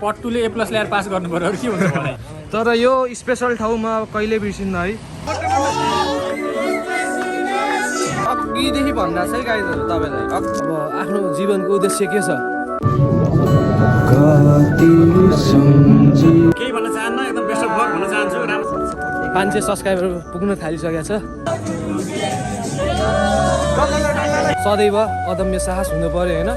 पट्टुले ए plus ल्याएर pass गर्नु पर्यो के हुन्छ मलाई तर यो स्पेसल ठाउँमा कहिले बिर्सिन्न है अघिदेखि भन्दा चाहिँ गाइजहरू तपाईँलाई अब आफ्नो जीवनको उद्देश्य के छ केही भन्न चाहन्न एकदम बेस्ट अफ लक भन्न चाहन्छु राम्रो 500 सब्सक्राइबर पुग्न थालिसकेको छ सदैव अदम्य साहस हुनु पर्यो होइन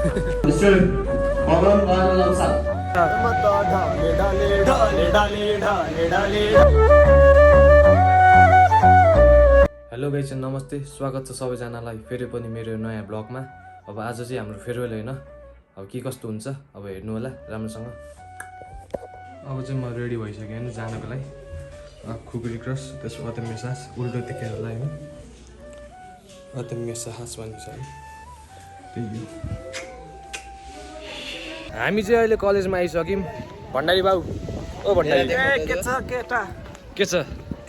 हेलो गाइज नमस्ते स्वागत छ सबैजनालाई फेरि पनि मेरो नयाँ ब्लगमा अब आज चाहिँ हाम्रो फेयरवेल होइन अब के कस्तो हुन्छ अब हेर्नु होला राम्रोसँग अब चाहिँ म रेडी भइसकेँ होइन जानको लागि खुकुरी क्रस त्यसको अदम्य साहस उल्टो देखेरलाई होइन अदम्य साहस भनिन्छ है त्यही हामी चाहिँ अहिले कलेजमा आइसक्यौँ भण्डारी बाबु ओ भण्डारी के छ केटा के छ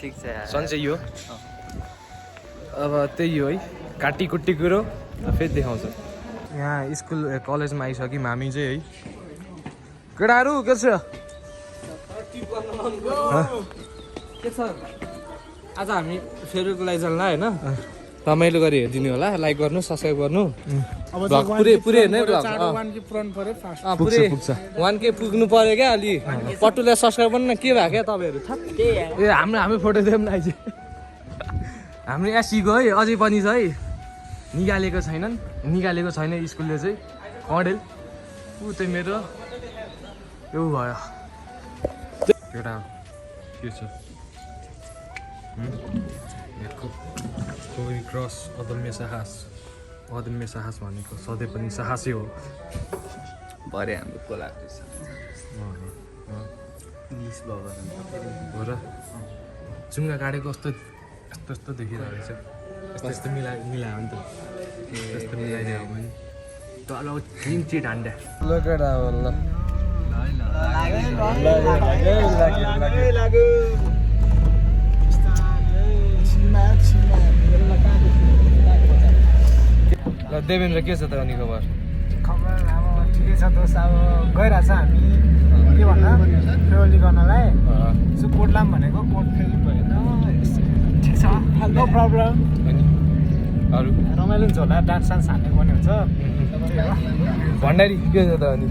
ठीक छ सन्चै यो अब त्यही हो है काटी कुटी कुरो फेरि देखाउँछ यहाँ स्कुल कलेजमा आइसक्यौँ हामी चाहिँ है केटाहरू के छ के छ आज हामी फेयरवेलको लागि जान्ला होइन रमाइलो गरी हेरिदिनु होला लाइक गर्नु सब्सक्राइब गर्नु पुरै हेर्नु है ब्लग पुरै 1K पुग्नु पर्यो क्या अलि पट्टुले सब्सक्राइब गर्नु न के भयो क्या तपाईँहरू ए हाम्रो फोटो दिउँ न अहिले हाम्रो एसीको है अझै पनि छ है निकालेको छैन स्कुलले चाहिँ कडेल ऊ चाहिँ मेरो यो भयो केटा के छ कोही क्रस अदम्य साहस भनेको सधैँ पनि साहसै हो भरे हाम्रो कोलाको हो र चुङ्गा काटेको यस्तो देखिरहेको छ यस्तो मिलायो नि त यस्तो मिलाइदियो भने तल तिन चिट हान्डा ल केटा ल देवेन्द्र के छ त अनि खबर अब ठिकै छ दोस्त अब गइरहेछ हामी के भन्दा फेयरवेल गर्नलाई सो कोटलाम भनेको कोट फेरि भएन ठिक छ नो प्रब्लम अनि अरू रमाइलो हुन्छ होला डान्स सान्स हान्ने पर्ने हुन्छ भण्डारी के छ त अनि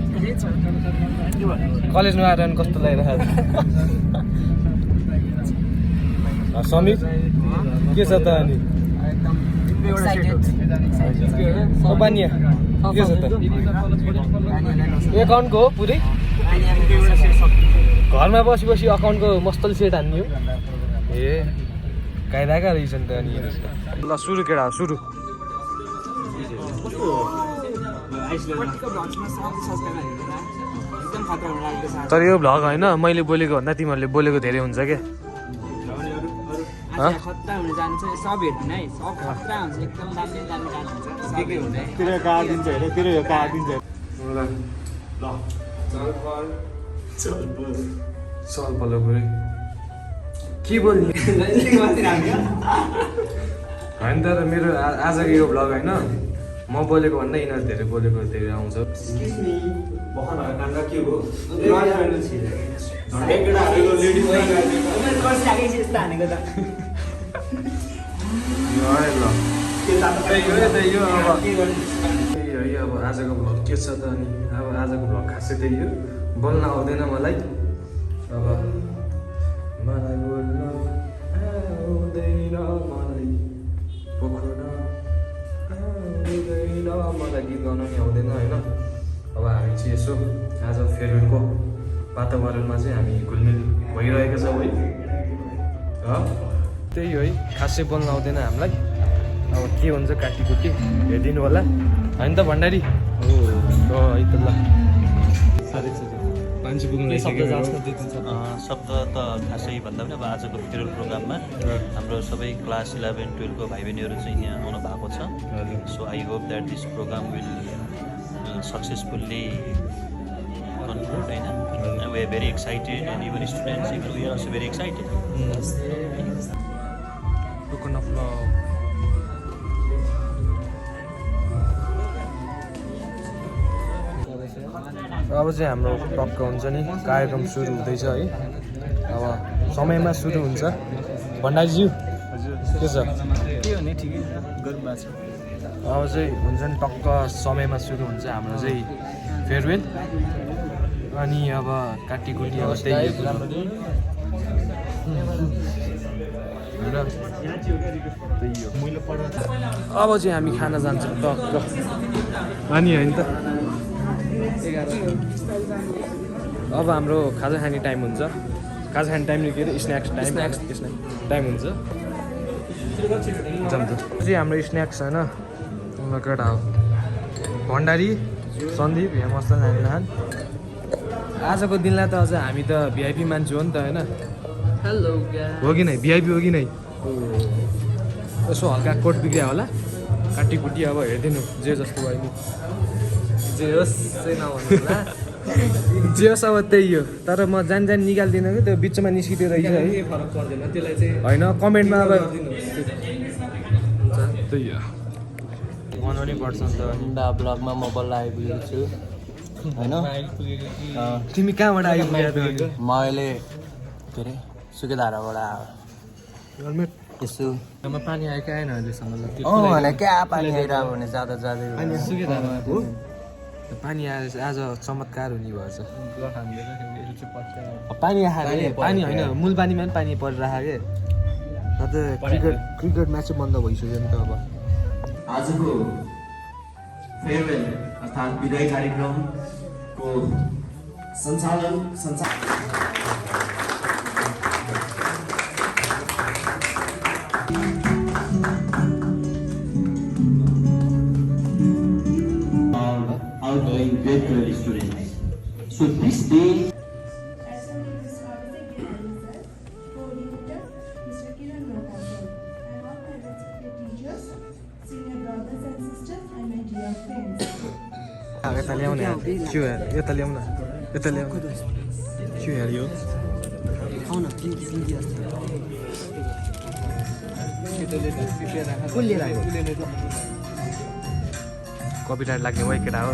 कलेजमा आएर अनि कस्तो लागिरहेको छ समीर के छ त अनि बानिया के छ त एकाउन्टको हो पुरै घरमा बसी अकाउन्टको मस्तल सेट हान्ने हो ए कायदाका रहेछ नि त अनि ल सुरु केटा सुरु तर यो भ्लग होइन मैले बोलेको भन्दा तिमीहरूले बोलेको धेरै हुन्छ क्या खतरा हुन जान्छ सब हेर्नु है सब खतरा हुन्छ एकदम दामी डान्स हुन्छ के हुन्छ तेरो कार दिन्छ हेर तेरो यो कार दिन्छ चल पल्लो पुरै के बोल्ने होइन तर मेरो आजको यो भ्लग होइन म बोलेको भन्दा यिनीहरू धेरै बोलेको धेरै आउँछ अब आजको भ्लग के छ त अनि अब आजको भ्लग खासै त्यही हो बोल्न आउँदैन मलाई अब मलाई बोल्न आउँदैन मलाई पोखरा आउँदैन मलाई गीत गाउन नि आउँदैन होइन अब हामी चाहिँ यसो आज फेयरवेलको वातावरणमा चाहिँ हामी घुलमिल भइरहेको छौँ है त्यही हो है खासै बोल्न आउँदैन हामीलाई अब के हुन्छ काटीकुटी हेरिदिनु होला होइन त भण्डारी हो है त ल मान्छे पुग्नु शब्द त खासै भन्दा पनि अब आजको फेयरवेल प्रोग्राममा हाम्रो सबै क्लास 11, 12 को भाइ बहिनीहरू चाहिँ यहाँ आउनु भएको छ so I hope that this programme will successfully conclude होइन we are very excited and even students even we are also very excited token of love अब चाहिँ हाम्रो टक्क हुन्छ नि कार्यक्रम सुरु हुँदैछ है। अब समयमा सुरु हुन्छ। भण्डारीज्यू के छ? के हो नि ठिकै छ, गर्नु भएको छ। अब चाहिँ हुन्छ नि टक्क समयमा सुरु हुन्छ हाम्रो चाहिँ फेयरवेल। अनि अब काटीकुटी अब त्यही अब चाहिँ हामी खाना जान्छौँ टक्क। अनि होइन त अब हाम्रो खाजा खाने टाइम हुन्छ। खाजा खाने टाइम के अरे स्न्याक्स टाइम हुन्छ। चाहिँ हाम्रो स्न्याक्स होइन केटा हो भण्डारी सन्दीप हेमस्ता नारायण। आजको दिनलाई त अझ हामी त भिआइपी मान्छे हो नि त होइन? हेलो हो कि नै? भिआइपी हो कि नै? यसो हल्का कोट बिग्रियो होला काटीकुटी अब हेरिदिनु जे जस्तो भयो नि। जे होस् चाहिँ नभन्नु होला। जे होस् अब त्यही हो। तर म जान निकाल्दिनँ कि त्यो बिचमा निस्किदियो रहेछ है। फरक पर्दैन त्यसलाई चाहिँ होइन कमेन्टमा अब त्यही हो बनाउनै पर्छ नि त। ब्लगमा म बल्ल आइपुगेको छु होइन। तिमी कहाँबाट आइपुग्यो? म अहिले के अरे सुकेधाराबाट हेलमेट यसो पानी आएको आएन अहिलेसम्म ल। भने क्या पानी आइरहेको भने जाँदा जाँदै पानी आएर आज चमत्कार हुने भएछ। पानी आएर पानी होइन मूल पानीमा पनि पानी परिरहेको क्या। क्रिकेट म्याच चाहिँ बन्द भइसक्यो नि त अब। आजको फेयरवेल अर्थात् विदाई कार्यक्रमको सञ्चालन outgoing grade 12 students. So this day As a co-director, Mr. Kiran Gopal, and all my respected teachers, senior brothers and sisters, and my dear friends. यता ल्याउन के हेर यता ल्याउन यता ल्याउन के हेर यो कपिराइट लाग्ने वाइ केटा हो।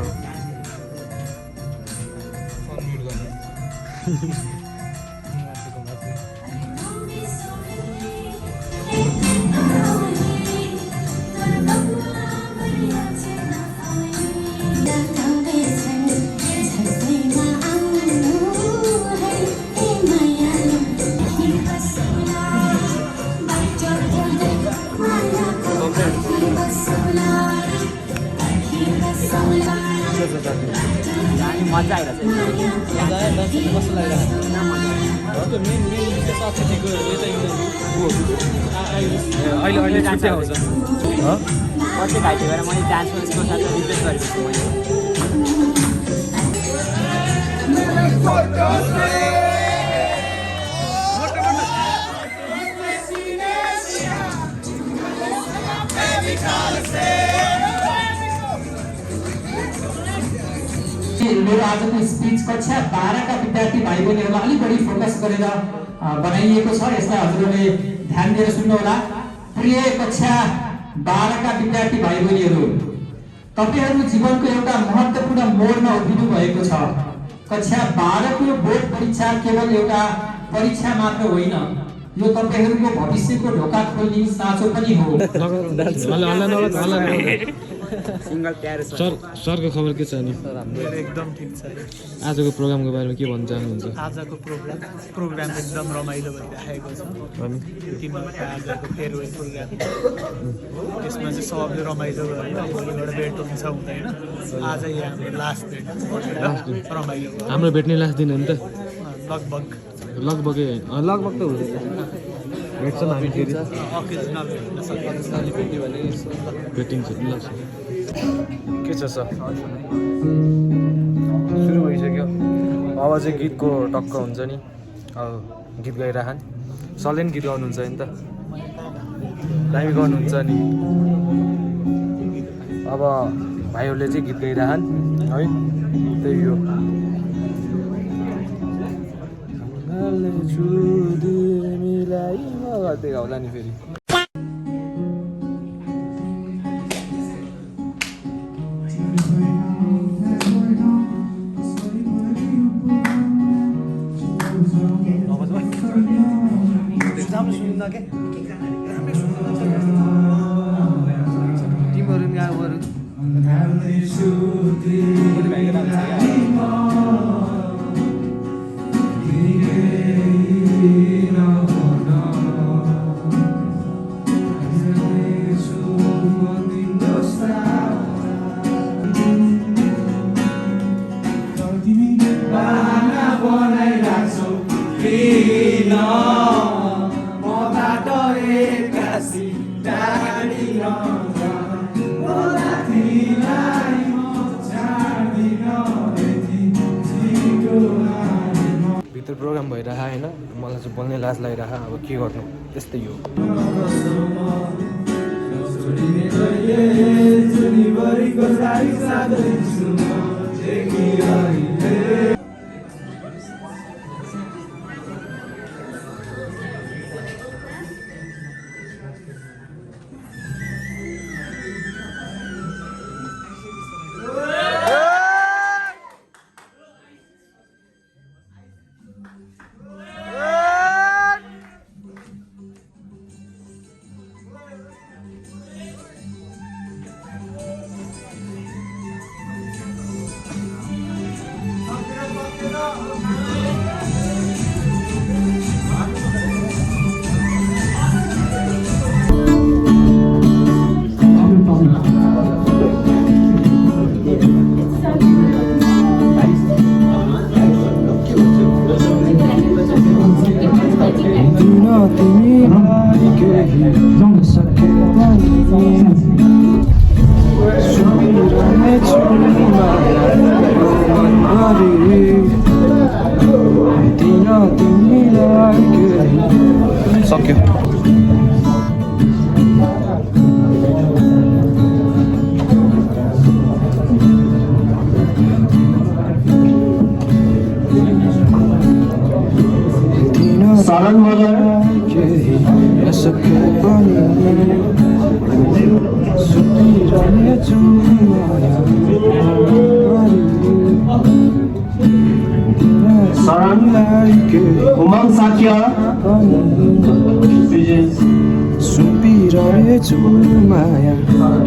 मजा आइरहेको छ। कस्तो अहिले छुट्टी आउँछ कति घाइते गरेर मैले डान्स स्कुल साथमा रिप्लेस गरेको छु मैले। मेरो आजको स्पिच कक्षा 12 का विद्यार्थी भाइ बहिनीहरूलाई अलिक बढी फोकस गरेर बनाइएको छ। यसलाई हजुरहरूले ध्यान दिएर सुन्नुहोला। प्रिय कक्षा 12 का विद्यार्थी भाइ बहिनीहरू, तपाईहरू जीवनको एउटा महत्त्वपूर्ण मोडमा उभिनु भएको छ। कक्षा 12 को बोर्ड परीक्षा केवल एउटा परीक्षा मात्र होइन, यो तपाईहरूको भविष्यको ढोका खोल्ने साँचो पनि हो। सिंगल प्यार सरको खबर के छ नि? एकदम ठिक छ। आजको प्रोग्रामको बारेमा के भन्न चाहनुहुन्छ? आजको प्रोग्राम एकदम रमाइलो भइरहेको छ। तिमीहरूको आजको फेयरवेल प्रोग्राम यसमा चाहिँ सबले रमाइलो गरेर भोलिबाट भेट हुन्छ हुँदैन। आज यहाँ हाम्रो लास्ट भेट रमाइलो भयो। हाम्रो भेट्ने लास्ट दिन हो नि त? लगभग लगभगै लगभग त हुँदैछ। भेट्छौँ हामी फेरि अकेजनल भेट्न सकिन्छ। भेटिन्छ ल। के छ सर? सुरु भइसक्यो। अब चाहिँ गीतको टक्क हुन्छ नि। अब गीत गाइरहन्। सरले पनि गीत गाउनुहुन्छ नि त? दामी गाउनुहुन्छ नि। अब भाइहरूले चाहिँ गीत गाइरहन् है। त्यही हो। त्यही होला नि फेरि। सुन्न के टिमहरू गाउँहरू भित्र प्रोग्राम भइरह होइन मलाई चाहिँ बोल्ने लाज लागिरह अब के गर्नु त्यस्तै हो सक्यो सरल मगर शरण उमंग साक्य सुपिरहेछु माया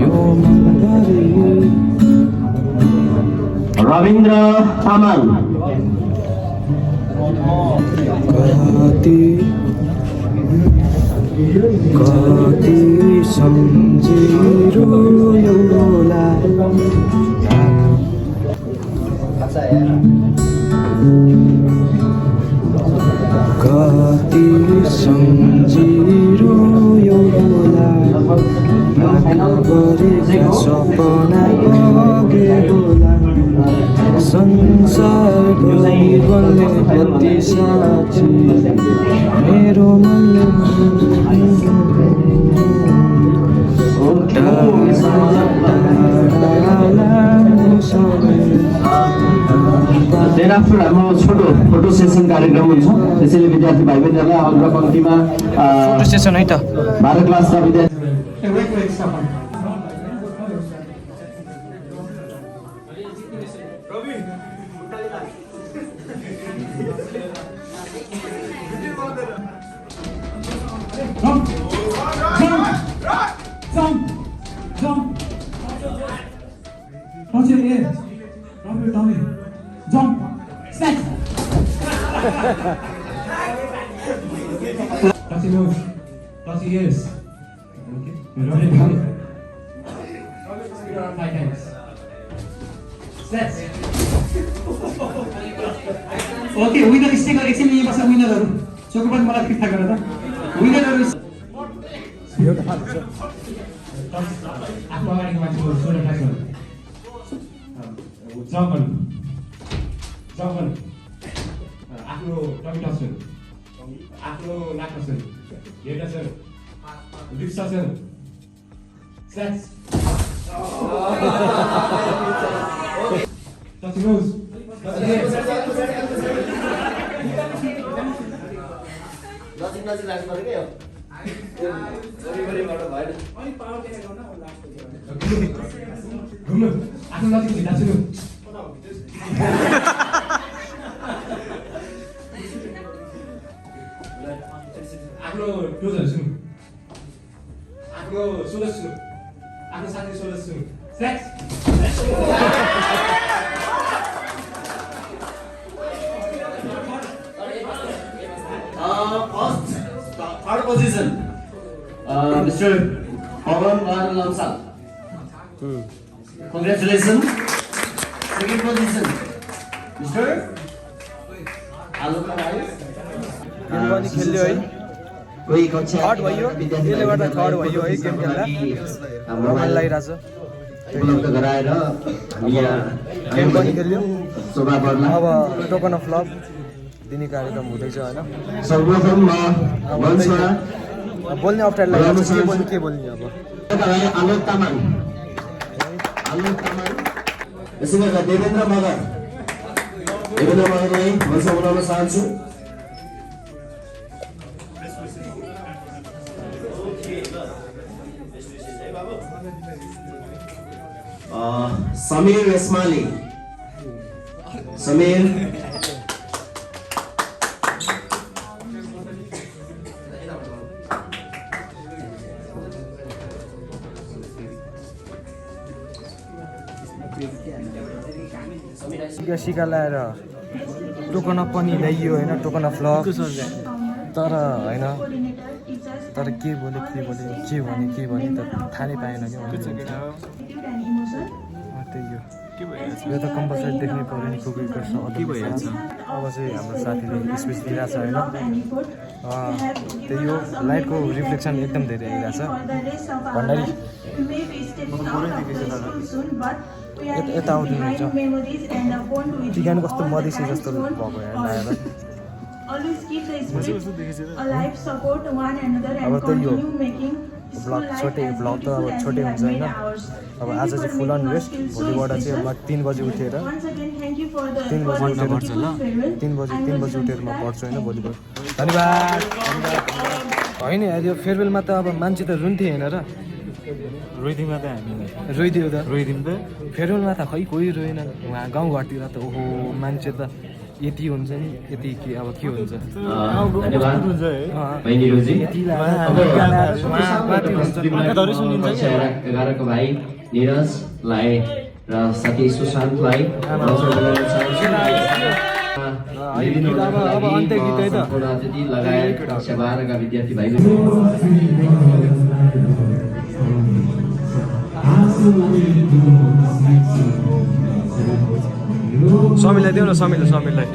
यो मनभरि रविन्द्र तामाङ कति सम्झिरो एउटा कति सम्झिरो एउटा गरेका सपना बगे होला संसारभरि बल्ने कति साथी मेरो Thereafter, हाम्रो छोटो फोटो सेसन कार्यक्रम हुन्छ त्यसैले विद्यार्थी भाइ बहिनीहरूलाई अग्र पङ्क्तिमा फोटो सेसन है त 12 क्लासका विद्यार्थी ओके विनर स्टेकर एकछिन यही बस्छ विनरहरू चोकबाट मलाई फिर्ता गरेर विनरहरू आफ्नो अगाडिको मान्छेको सोह्र क्लास जङ्गल जङ्गल आफ्नो टमी टक्सन आफ्नो नाक टक्सन हेर्दा सर लिप्स टक्सन स्याक्स टक्सन नोज घुम्नु आफ्नो नजिक भित्ता छुनु आफ्नो क्लोजर्स Mr. Pawan Bar Lamsal. Congratulations. Second position. Mr. Alok Rai. Game पनि खेल्यो है कोही कक्षा थर्ड भयो यसले गर्दा थर्ड भयो है गेम खेल्दा रमाइलो लागिरहेछ उपलब्ध गराएर हामी यहाँ गेम पनि खेल्यो शोभा बढ्ला। अब टोकन अफ लभ दिने कार्यक्रम हुँदैछ होइन सर्वप्रथम मञ्चमा बोल्ने अप्ठ्यारो लाग्छ के बोल्ने अब आलोक तामाङ यसै गरेर देवेन्द्र मगरलाई मञ्चमा बोलाउन चाहन्छु। समीर रेशमाली समीर सिका लगाएर टोकन अफ पनि ल्याइयो होइन टोकन अफ लभ तर होइन तर के बोल्यो के भने त थाहा नै पाएन क्या त्यही हो यो त कम्पलसरी देख्नै पऱ्यो नि कुकुर गर्छ अब चाहिँ हाम्रो साथीले स्पेस दिइरहेछ होइन त्यही हो लाइटको रिफ्लेक्सन एकदम धेरै आइरहेछ भन्नाले यता आउँदैन रहेछ टिकान कस्तो मधेसी जस्तो भएको हेर्न अब त्यही हो ब्लग त अब छोटै हुन्छ होइन अब आज चाहिँ फुल अन रेस्ट भोलिबाट चाहिँ अब 3 बजी उठेर 3 बजी उठेर म पढ्छु होइन भोलिबाट धन्यवाद होइन यो फेयरवेलमा त अब मान्छे त रुन्थ्यो होइन र रोइदियो त फेयरवेलमा त खै कोही रोएन उहाँ गाउँघरतिर त ओहो मान्छे त यति हुन्छ नि यति के अब के हुन्छ एघारको भाइ निरजलाई र साथी सुशान्तलाई अतिथि लगायत कक्षा 12 का विद्यार्थी भाइ समीलाई देऊ न समीलाई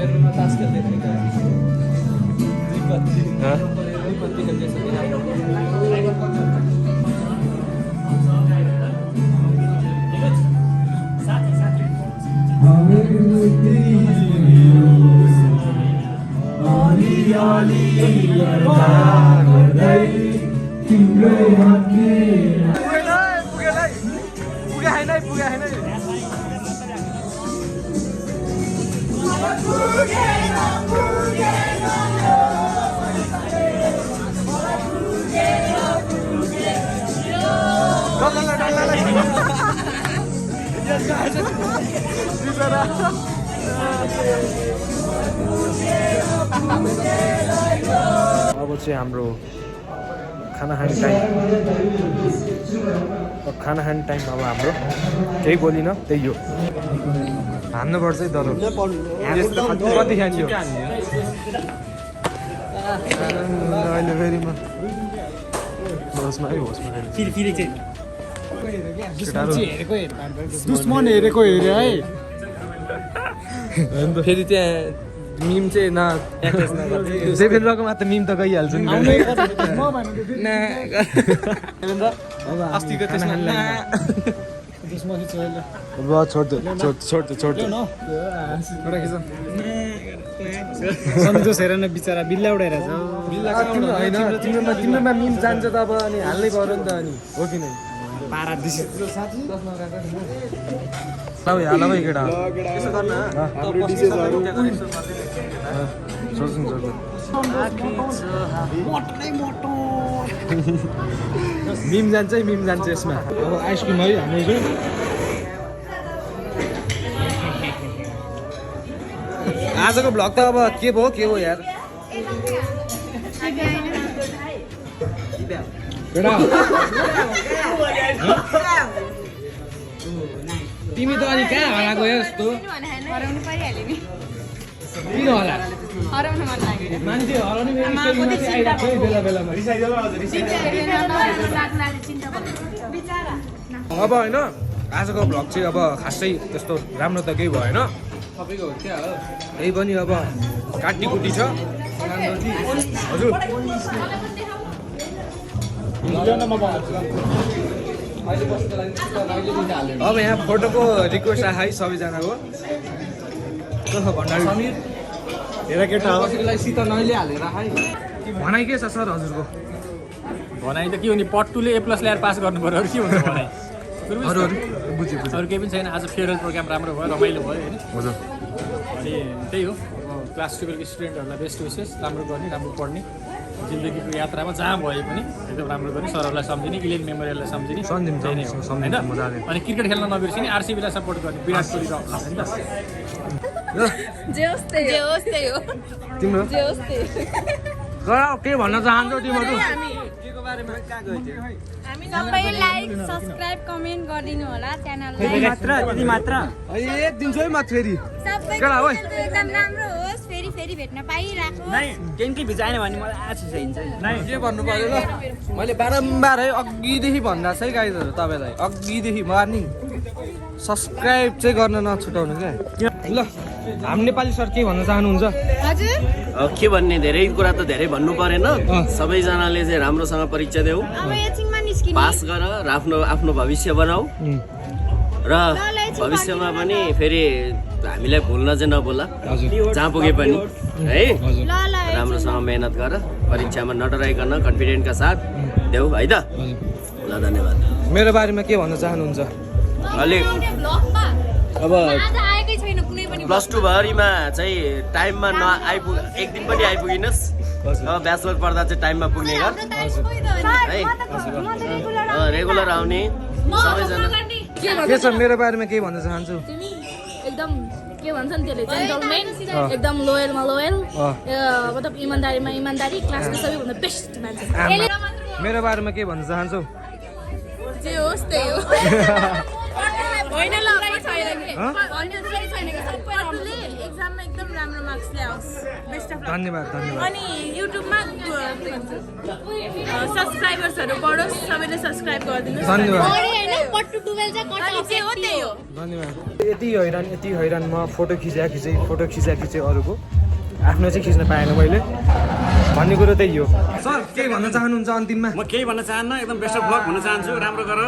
अब चाहिँ हाम्रो खाना खाने टाइम अब हाम्रो केही बोलिन त्यही हो हान्नुपर्छ है दरो कति खान्यो अहिले फेरि म होसमा दुश्मन हेरेको हेऱ्यो है फेरि त्यहाँ मिम चाहिँ न सेभेन्द्रको मात्र मिम त गइहाल्छ नि अस्तिको त्यसमा सन्तोष हेर न बिचरा बिल्ला उडाइरहेछ तिम्रोमा मिम जान्छ त अब अनि हाल्नै पऱ्यो नि त अनि हो कि नै पारा दिस हाल भाइ केटा मिम जान्छ यसमा अब आइसक्रिम है हाम्रो आजको भ्लग त अब के भयो यार तिमी त अनि कहाँ हराएको यस्तो किन होला हराउन मन लाग्यो मान्छे हराउने आइरहेको बेला बेलामा अब होइन आजको भ्लग चाहिँ अब खासै त्यस्तो राम्रो त केही भएन सबैको क्या हो त्यही पनि अब काटी कुटी छ हजुर अब यहाँ फोटोको रिक्वेस्ट आयो है सबैजनाको भन्दाखेरि हेर केटा हो सित नैले हालेर है भनाइ के छ सर हजुरको भनाइ त के हो नि पट्टुले ए प्लस ल्याएर पास गर्नु पर्यो के हुन्छ भनाइ अरू बुझ्यो अरू केही पनि छैन आज फेयरवेल प्रोग्राम राम्रो भयो रमाइलो भयो होइन हजुर अनि त्यही हो क्लास 12 को स्टुडेन्टहरूलाई बेस्ट विसेस राम्रो गर्ने राम्रो पढ्ने जिन्दगीको यात्रामा जहाँ भए पनि एकदम राम्रो गर्ने सरहरूलाई सम्झिने इलेन मेमोरियललाई सम्झिने होइन अनि क्रिकेट खेल्न नबिर्सिने आरसीबीलाई सपोर्ट गर्ने विराट कोहली र होइन तिम्रो के भन्न चाहन्छौ तिमीहरू हामी सबै लाइक सब्स्क्राइब कमेन्ट गरिदिनु होला च्यानललाई एक दिन चाहिँ मात्र फेरि सबैको एकदम राम्रो होस् फेरि भेट्न पाइराखोस् के भन्नु पर्यो ल मैले बारम्बार है अघिदेखि भन्दा छ है गाइजहरू तपाईँलाई अघिदेखि मर्निङ सब्सक्राइब चाहिँ गर्न नछुटाउनु क्या ल हामी नेपाली सर के भन्न चाहनुहुन्छ हजुर के भन्ने धेरै कुरा त धेरै भन्नु परेन सबैजनाले चाहिँ राम्रोसँग परीक्षा देऊ अब एकछिनमा निस्किने पास गर र आफ्नो भविष्य बनाऊ र भविष्यमा पनि फेरि हामीलाई भुल्न चाहिँ नभुला जहाँ पुगे पनि है राम्रोसँग मेहनत गर परीक्षामा नडराइकन कन्फिडेन्टका साथ देऊ है त ल धन्यवाद मेरो बारेमा के भन्न चाहनुहुन्छ अलिक अब आज आएकै छैन कुनै पनि प्लस 2 भरिमा चाहिँ टाइममा नआइपुग एक दिन पनि आइपुगिनस् ब्याचलर पढ्दा चाहिँ टाइममा पुग्ने गर है रेगुलर आउने सबैजना के छ मेरो बारेमा के भन्न चाहन्छु एकदम के भन्छ नि त्यसले जेन्टलमेन एकदम लोयलमा लोयल मतलब इमानदारीमा इमानदारी क्लासको सबैभन्दा बेस्ट मान्छे मेरो बारेमा के भन्न चाहन्छौ जे होस् त्यही हो होइन लडाइ छैन के होइन लडाइ छैन के सबै राम्रोले एक्जाममा एकदम राम्रो मार्क्स ल्याओस् बेस्ट अफ धन्यवाद अनि युट्युबमा सब्स्क्राइबर्सहरू बढोस् सबैले सब्स्क्राइब गरिदिनुहोस् धन्यवाद धन्यवाद यति हैरान म फोटो खिचा खिचे अरूको आफ्नो चाहिँ खिच्न पाएन मैले भन्ने कुरो त्यही हो सर के भन्न चाहनुहुन्छ अन्तिममा म केही भन्न चाहन्न एकदम बेस्ट अफ लक भन्न चाहन्छु राम्रो गर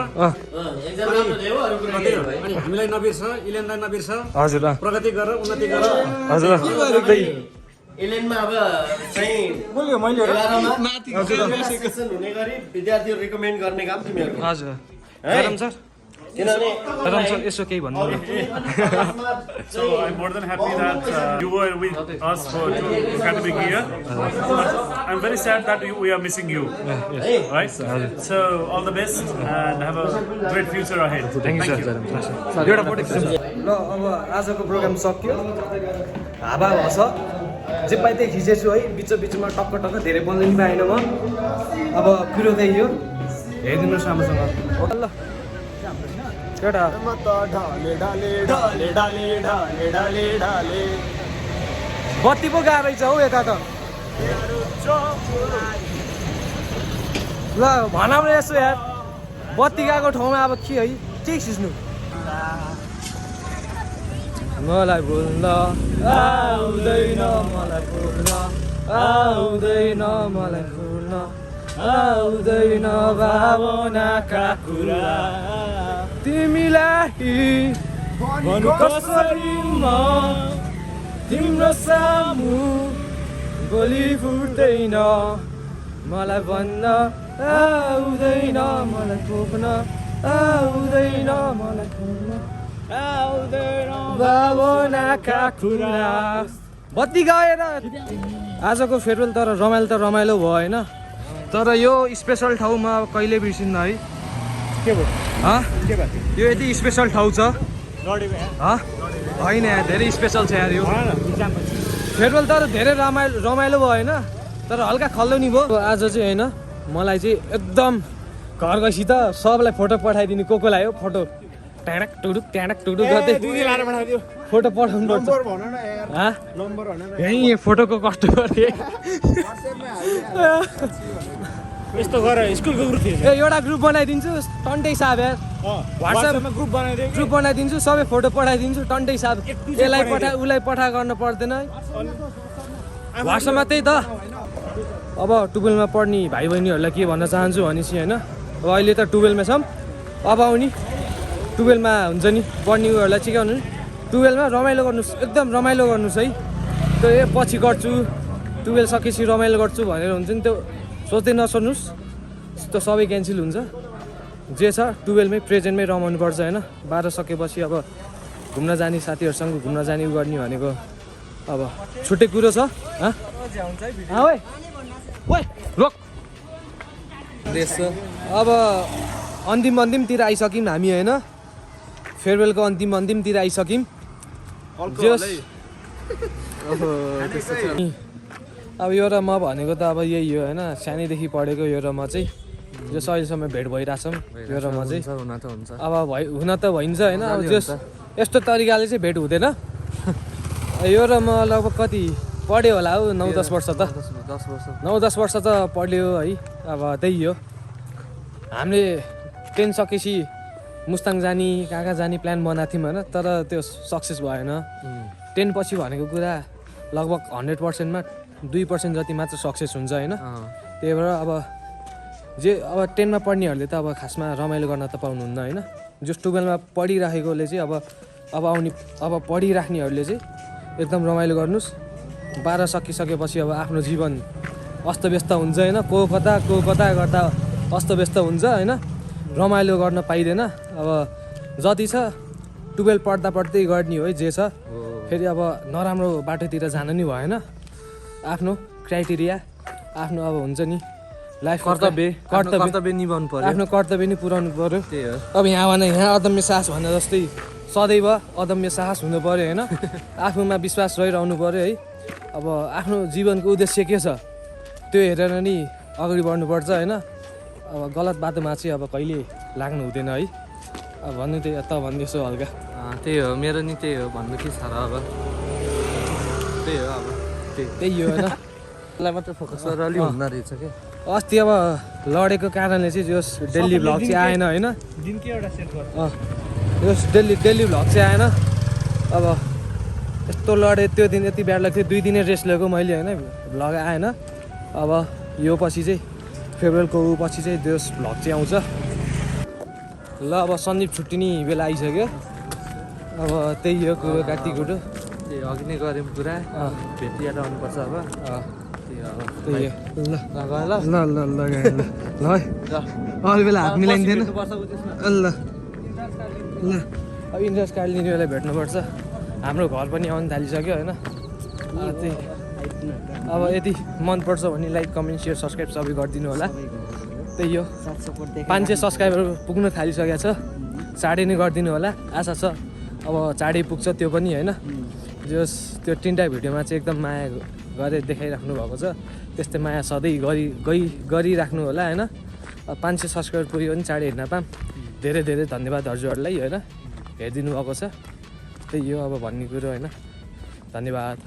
अनि हामीलाई नबिर्स इलेनलाई नबिर्स हजुर प्रगति गर उन्नति गर हजुर इलेनमा अब चाहिँ हुने गरी विद्यार्थीहरू रिकमेन्ड गर्ने काम तिमीहरूको हजुर गरम सर किनभने गरम सर यसो केही भन्नु So I'm more than happy that you were with us for 2 academic year. I'm very sad that we are missing you. Right? So all the best and have a great future ahead. Thank you, sir. एउटा photo खिच्नु ल अब आजको programme सक्यो हावा भन्छ जे पाइ त्यही खिचेछु है बिचमा टक्क धेरै बोल्न नि पाएन म अब कुरो त्यही हो हेरिदिनुहोस् राम्रोसँग ल केटा बत्ती पो गएको रहेछ हौ यता त ल भनौँ न यसो यार बत्ती गएको ठाउँमा अब के है के खिच्नु मलाई भुल्न आउँदैन मलाई भुल्न आउँदैन मलाई भुल्न आउँदैन भावनाका कुरा तिमीलाई भन्नु कसरी म तिम्रो सामु बोली फुट्दैन मलाई भन्न आउँदैन मलाई खोप्न आउँदैन मलाई खोप्न आउँदैन भावनाका कुरा बत्ती गएर आजको फेयरवेल तर रमाइलो भयो होइन तर यो स्पेसल ठाउँमा कहिले बिर्सिन्न है के भयो यो यति स्पेसल ठाउँ छ होइन यहाँ धेरै स्पेसल छ यार यो फेयरवेल तर धेरै रमाइलो भयो होइन तर हल्का खल्लो नि भयो आज चाहिँ होइन मलाई चाहिँ एकदम घर गएपछि त सबलाई फोटो पठाइदिने को कोलाई हो फोटो ट्याडक टुडुक गर्दै फोटो पठाउनु पर्छ यहीँ फोटोको कष्ट गरेँ यस्तो गर स्कुलको ग्रुप थियो ए एउटा ग्रुप बनाइदिन्छु टन्टै साब यार व्हाट्सएपमा ग्रुप बनाइदियो ग्रुप बनाइदिन्छु सबै फोटो पठाइदिन्छु टन्टै साब यसलाई पठा उसलाई पठा गर्न पर्दैन है व्हाट्सएपमा त्यही त अब 12मा पढ्ने भाइ बहिनीहरूलाई के भन्न चाहन्छु भनेपछि होइन अब अहिले त 12मा छौँ अब आउने 12मा हुन्छ नि पढ्ने उयोहरूलाई चाहिँ के भन्नु 12मा रमाइलो गर्नुहोस् एकदम रमाइलो गर्नुहोस् है त्यो ए पछि गर्छु 12 सकेपछि रमाइलो गर्छु भनेर हुन्छ नि त्यो सोच्दै नसोच्नुहोस् त्यो सबै क्यान्सल हुन्छ जे छ 12मै प्रेजेन्टमै रमाउनु पर्छ होइन 12 सकेपछि अब घुम्न जाने साथीहरूसँग घुम्न जाने उ गर्ने भनेको अब छुट्टै कुरो छ रोक अब अन्तिमतिर आइसक्यौँ हामी होइन फेयरवेलको अन्तिमतिर आइसक्यौँ अब यो र म भनेको त अब यही हो होइन सानैदेखि पढेको यो र म चाहिँ जो अहिलेसम्म भेट भइरहेछौँ यो र म चाहिँ अब हुन त भइन्छ होइन अब जस यस्तो तरिकाले चाहिँ भेट हुँदैन यो र म लगभग कति पढ्यो होला हौ 9-10 वर्ष त 9-10 वर्ष त पढ्यो है अब त्यही हो हामीले 10 सकेपछि मुस्ताङ जाने कहाँ जाने प्लान बनाएको थियौँ होइन तर त्यो सक्सेस भएन 10 पछि भनेको कुरा लगभग 100%मा 2% जति मात्र सक्सेस हुन्छ होइन त्यही भएर अब 10मा पढ्नेहरूले त अब खासमा रमाइलो गर्न त पाउनुहुन्न होइन जो 12मा पढिराखेकोले चाहिँ अब पढिराख्नेहरूले चाहिँ एकदम रमाइलो गर्नुहोस् 12 सकिसकेपछि अब आफ्नो जीवन अस्तव्यस्त हुन्छ होइन को कता गर्दा अस्तव्यस्त हुन्छ होइन रमाइलो गर्न पाइँदैन अब जति छ 12 पढ्दै गर्ने हो है जे छ फेरि अब नराम्रो बाटोतिर जानु नि भएन आफ्नो क्राइटेरिया आफ्नो अब हुन्छ नि लाइफ कर्तव्य निभाउनु पर्यो आफ्नो कर्तव्य नि पुऱ्याउनु पर्यो त्यही हो अब यहाँ अदम्य साहस भने जस्तै सदैव अदम्य साहस हुनु पर्यो होइन आफूमा विश्वास रहिरहनु पर्यो है अब आफ्नो जीवनको उद्देश्य के छ त्यो हेरेर नि अगाडि बढ्नुपर्छ होइन अब गलत बाटोमा चाहिँ अब कहिले लाग्नु हुँदैन है अब भन्नु त्यही त भन्दैछु हल्का त्यही हो मेरो नि त्यही हो भन्नु के छ र अब त्यही हो अब त्यही हो होइन त्यसलाई मात्रै फोकस गरेर अलि हुँदो रहेछ क्या अस्ति अब लडेको कारणले चाहिँ जो डेली भ्लग चाहिँ आएन होइन यो डेली भ्लग चाहिँ आएन अब यस्तो लडेँ त्यो दिन यति ब्याड लाग्थ्यो 2 दिने रेस्ट लिएको मैले होइन भ्लग आएन अब यो पछि चाहिँ फेब्रुअरीको पछि चाहिँ त्यो भ्लग चाहिँ आउँछ ल अब सन्दीप छुट्टिने बेला आइसक्यो अब त्यही हो कुरो काटीकुटो त्यही अघि नै गऱ्यौँ पुरा भेटिएर आउनुपर्छ अब त्यही हो ल है अरू बेला हात मिलाइँदैन ल अब इन्ट्रेस्ट कार्ड लिने बेला भेट्नुपर्छ हाम्रो घर पनि आउनु थालिसक्यो होइन त्यही अब यदि मनपर्छ भने लाइक कमेन्ट सेयर सब्सक्राइब सबै गरिदिनु होला त्यही हो 500 सब्सक्राइबर पुग्न थालिसकेको छ चाँडै नै गरिदिनु होला आशा छ अब चाँडै पुग्छ त्यो पनि होइन जस त्यो 3टा भिडियोमा चाहिँ एकदम माया गरेर देखाइराख्नु भएको छ त्यस्तै माया सधैँ गरिराख्नु होला होइन 500 सब्सक्राइबर पुग्यो भने चाँडै हेर्न पाऊँ धेरै धेरै धन्यवाद हजुरहरूलाई होइन हेरिदिनु भएको छ त्यही हो अब भन्ने कुरो होइन धन्यवाद।